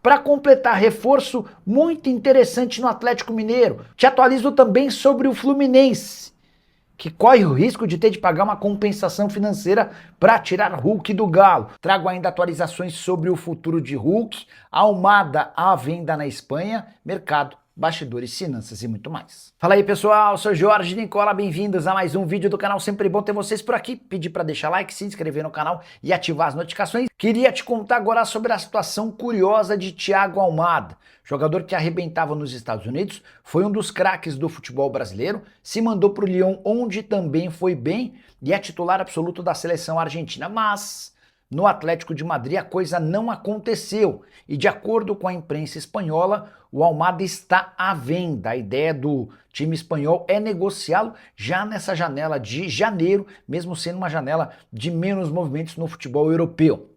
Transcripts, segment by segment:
Para completar, reforço muito interessante no Atlético Mineiro. Te atualizo também sobre o Fluminense, que corre o risco de ter de pagar uma compensação financeira para tirar Hulk do Galo. Trago ainda atualizações sobre o futuro de Hulk, Almada à venda na Espanha, mercado, bastidores, finanças e muito mais. Fala aí pessoal, sou Jorge Nicola, bem-vindos a mais um vídeo do canal, sempre bom ter vocês por aqui. Pedir para deixar like, se inscrever no canal e ativar as notificações. Queria te contar agora sobre a situação curiosa de Thiago Almada, jogador que arrebentava nos Estados Unidos, foi um dos craques do futebol brasileiro, se mandou para o Lyon, onde também foi bem, e é titular absoluto da seleção argentina, mas no Atlético de Madrid a coisa não aconteceu e, de acordo com a imprensa espanhola, o Almada está à venda. A ideia do time espanhol é negociá-lo já nessa janela de janeiro, mesmo sendo uma janela de menos movimentos no futebol europeu.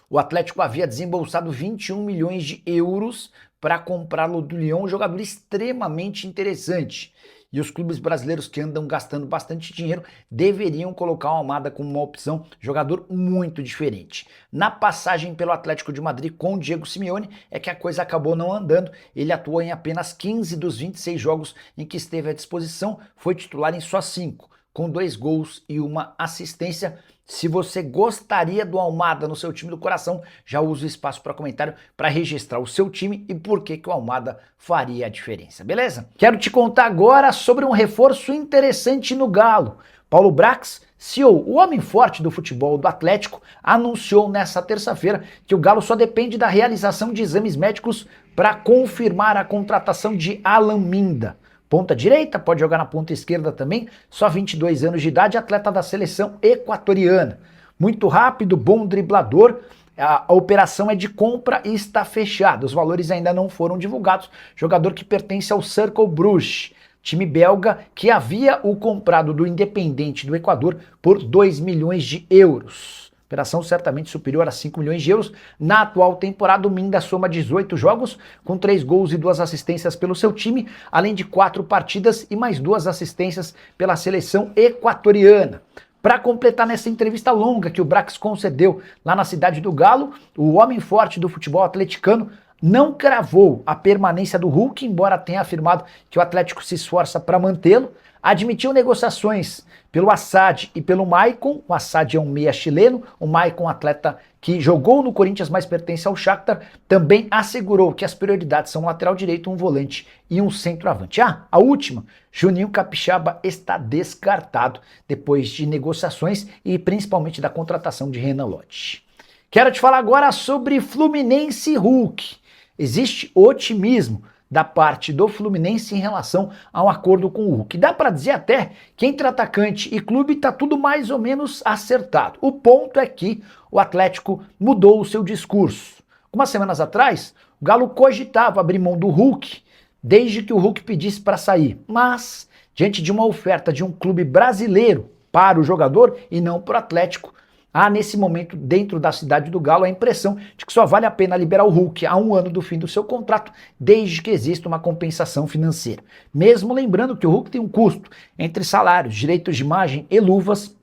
O Atlético havia desembolsado 21 milhões de euros para comprá-lo do Lyon, um jogador extremamente interessante. E os clubes brasileiros que andam gastando bastante dinheiro deveriam colocar o Almada como uma opção, jogador muito diferente. Na passagem pelo Atlético de Madrid com o Diego Simeone é que a coisa acabou não andando, ele atuou em apenas 15 dos 26 jogos em que esteve à disposição, foi titular em só 5, com 2 gols e 1 assistência. Se você gostaria do Almada no seu time do coração, já usa o espaço para comentário para registrar o seu time e por que o Almada faria a diferença, beleza? Quero te contar agora sobre um reforço interessante no Galo. Paulo Brax, CEO, o homem forte do futebol do Atlético, anunciou nessa terça-feira que o Galo só depende da realização de exames médicos para confirmar a contratação de Alan Minda. Ponta direita, pode jogar na ponta esquerda também, só 22 anos de idade, atleta da seleção equatoriana. Muito rápido, bom driblador, a operação é de compra e está fechada, os valores ainda não foram divulgados. Jogador que pertence ao Cercle Bruges, time belga que havia o comprado do Independente do Equador por 2 milhões de euros. Operação certamente superior a 5 milhões de euros. Na atual temporada, o Minda soma 18 jogos, com 3 gols e 2 assistências pelo seu time, além de 4 partidas e mais 2 assistências pela seleção equatoriana. Para completar nessa entrevista longa que o Brax concedeu lá na cidade do Galo, o homem forte do futebol atleticano não cravou a permanência do Hulk, embora tenha afirmado que o Atlético se esforça para mantê-lo. Admitiu negociações pelo Assad e pelo Maicon. O Assad é um meia chileno, o Maicon, atleta que jogou no Corinthians, mas pertence ao Shakhtar, também assegurou que as prioridades são um lateral direito, um volante e um centroavante. A última, Juninho Capixaba, está descartado depois de negociações e principalmente da contratação de Renan Lodge. Quero te falar agora sobre Fluminense e Hulk. Existe otimismo da parte do Fluminense em relação ao acordo com o Hulk. Dá para dizer até que entre atacante e clube está tudo mais ou menos acertado. O ponto é que o Atlético mudou o seu discurso. Algumas semanas atrás, o Galo cogitava abrir mão do Hulk desde que o Hulk pedisse para sair. Mas, diante de uma oferta de um clube brasileiro para o jogador e não para o Atlético, há nesse momento dentro da cidade do Galo a impressão de que só vale a pena liberar o Hulk a 1 ano do fim do seu contrato, desde que exista uma compensação financeira. Mesmo lembrando que o Hulk tem um custo entre salários, direitos de imagem e luvas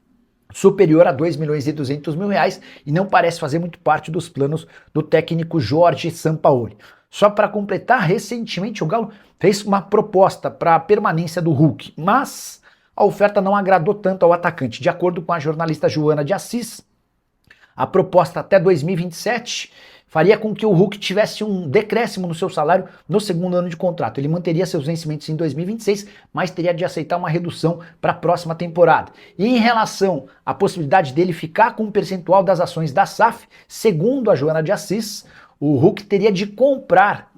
superior a 2 milhões e 200 mil reais e não parece fazer muito parte dos planos do técnico Jorge Sampaoli. Só para completar, recentemente o Galo fez uma proposta para a permanência do Hulk, mas a oferta não agradou tanto ao atacante. De acordo com a jornalista Joana de Assis, a proposta até 2027 faria com que o Hulk tivesse um decréscimo no seu salário no segundo ano de contrato. Ele manteria seus vencimentos em 2026, mas teria de aceitar uma redução para a próxima temporada. E em relação à possibilidade dele ficar com um percentual das ações da SAF, segundo a Joana de Assis, o Hulk teria de comprar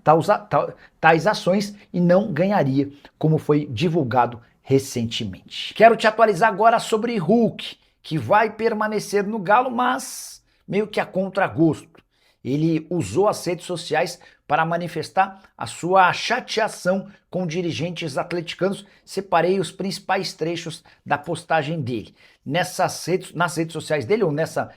tais ações e não ganharia, como foi divulgado recentemente. Quero te atualizar agora sobre Hulk, que vai permanecer no Galo, mas meio que a contragosto. Ele usou as redes sociais para manifestar a sua chateação com dirigentes atleticanos. Separei os principais trechos da postagem dele. Nas redes sociais dele, ou nessa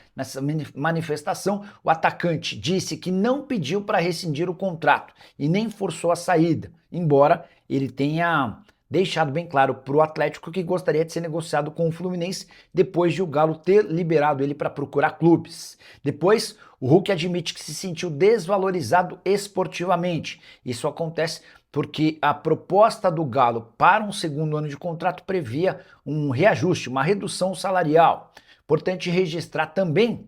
manifestação, o atacante disse que não pediu para rescindir o contrato e nem forçou a saída, embora ele tenha deixado bem claro para o Atlético que gostaria de ser negociado com o Fluminense depois de o Galo ter liberado ele para procurar clubes. Depois, O Hulk admite que se sentiu desvalorizado esportivamente. Isso acontece porque a proposta do Galo para um segundo ano de contrato previa um reajuste, uma redução salarial. Importante registrar também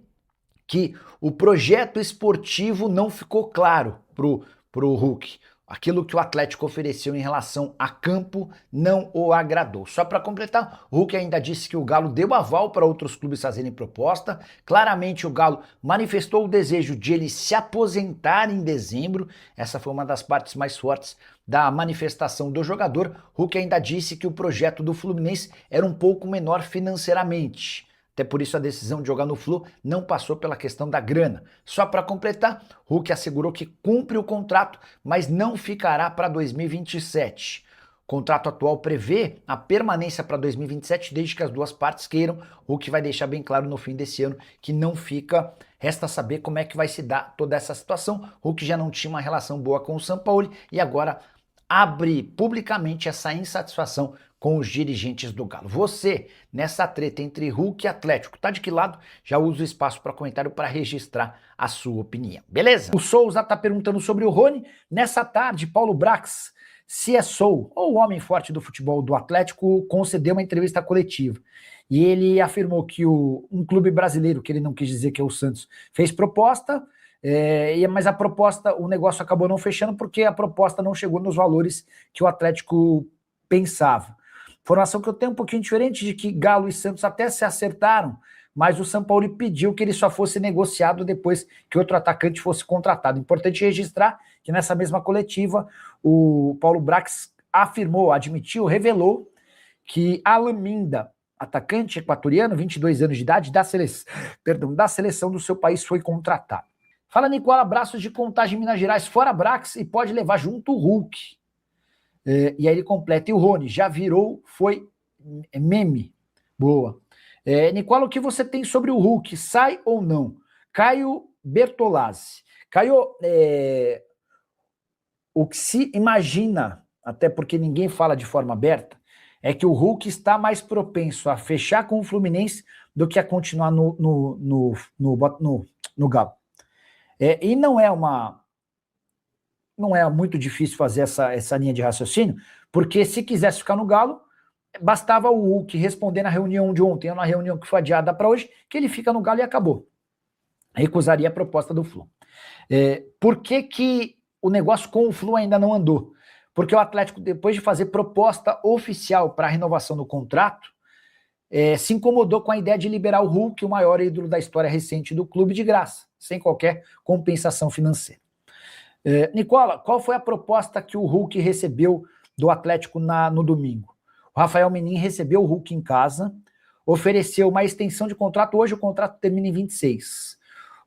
que o projeto esportivo não ficou claro pro Hulk. Aquilo que o Atlético ofereceu em relação a campo não o agradou. Só para completar, o Hulk ainda disse que o Galo deu aval para outros clubes fazerem proposta. Claramente o Galo manifestou o desejo de ele se aposentar em dezembro. Essa foi uma das partes mais fortes da manifestação do jogador. Hulk ainda disse que o projeto do Fluminense era um pouco menor financeiramente. Até por isso a decisão de jogar no Flu não passou pela questão da grana. Só para completar, Hulk assegurou que cumpre o contrato, mas não ficará para 2027. O contrato atual prevê a permanência para 2027, desde que as duas partes queiram. Hulk vai deixar bem claro no fim desse ano que não fica. Resta saber como é que vai se dar toda essa situação. Hulk já não tinha uma relação boa com o Sampaoli e agora abre publicamente essa insatisfação com os dirigentes do Galo. Você, nessa treta entre Hulk e Atlético, tá de que lado? Já usa o espaço para comentário para registrar a sua opinião, beleza? O Souza tá perguntando sobre o Rony. Nessa tarde, Paulo Brax, CSO, ou o homem forte do futebol do Atlético, concedeu uma entrevista coletiva. E ele afirmou que um clube brasileiro, que ele não quis dizer que é o Santos, fez proposta, mas a proposta, o negócio acabou não fechando porque a proposta não chegou nos valores que o Atlético pensava. Informação que eu tenho um pouquinho diferente de que Galo e Santos até se acertaram, mas o Sampaoli pediu que ele só fosse negociado depois que outro atacante fosse contratado. Importante registrar que nessa mesma coletiva o Paulo Brax afirmou, admitiu, revelou que Alan Minda, atacante equatoriano, 22 anos de idade, da seleção do seu país, foi contratado. Fala, Nicola, abraços de Contagem, Minas Gerais, fora Brax e pode levar junto o Hulk. E aí ele completa, e o Rony já virou, foi meme. Boa. Nicola, o que você tem sobre o Hulk? Sai ou não? Caio Bertolazzi. Caio, o que se imagina, até porque ninguém fala de forma aberta, é que o Hulk está mais propenso a fechar com o Fluminense do que a continuar no Galo. E não é muito difícil fazer essa linha de raciocínio, porque se quisesse ficar no Galo, bastava o Hulk responder na reunião de ontem, ou na reunião que foi adiada para hoje, que ele fica no Galo e acabou. Recusaria a proposta do Flu. Por que o negócio com o Flu ainda não andou? Porque o Atlético, depois de fazer proposta oficial para a renovação do contrato, se incomodou com a ideia de liberar o Hulk, o maior ídolo da história recente do clube, de graça, sem qualquer compensação financeira. Nicola, qual foi a proposta que o Hulk recebeu do Atlético no domingo? O Rafael Menin recebeu o Hulk em casa, ofereceu uma extensão de contrato, hoje o contrato termina em 26.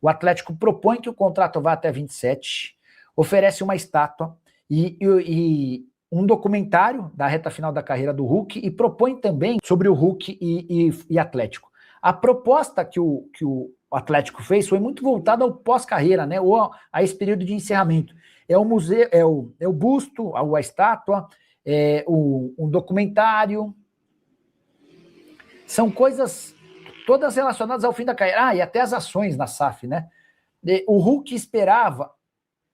O Atlético propõe que o contrato vá até 27, oferece uma estátua e um documentário da reta final da carreira do Hulk e propõe também sobre o Hulk e Atlético. A proposta que o Atlético fez foi muito voltada ao pós-carreira, né, ou a esse período de encerramento. É o museu, é o busto, a estátua, um documentário. São coisas todas relacionadas ao fim da carreira. E até as ações na SAF, né? O Hulk esperava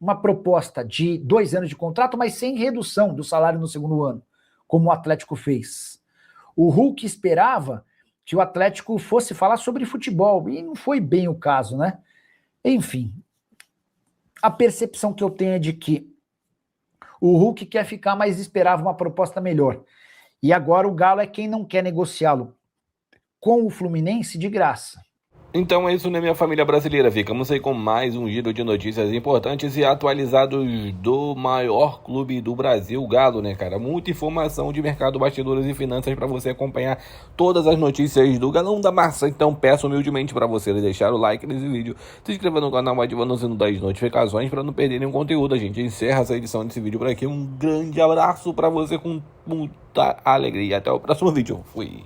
uma proposta de 2 anos de contrato, mas sem redução do salário no segundo ano, como o Atlético fez. O Hulk esperava que o Atlético fosse falar sobre futebol, e não foi bem o caso, né? Enfim, a percepção que eu tenho é de que o Hulk quer ficar, mas esperava uma proposta melhor. E agora o Galo é quem não quer negociá-lo com o Fluminense de graça. Então é isso, né, minha família brasileira? Ficamos aí com mais um giro de notícias importantes e atualizados do maior clube do Brasil, Galo, né, cara? Muita informação de mercado, bastidores e finanças para você acompanhar todas as notícias do Galão da Massa. Então peço humildemente para você deixar o like nesse vídeo, se inscrever no canal, ativando o sino das notificações para não perder nenhum conteúdo. A gente encerra essa edição desse vídeo por aqui. Um grande abraço para você com muita alegria. Até o próximo vídeo. Fui!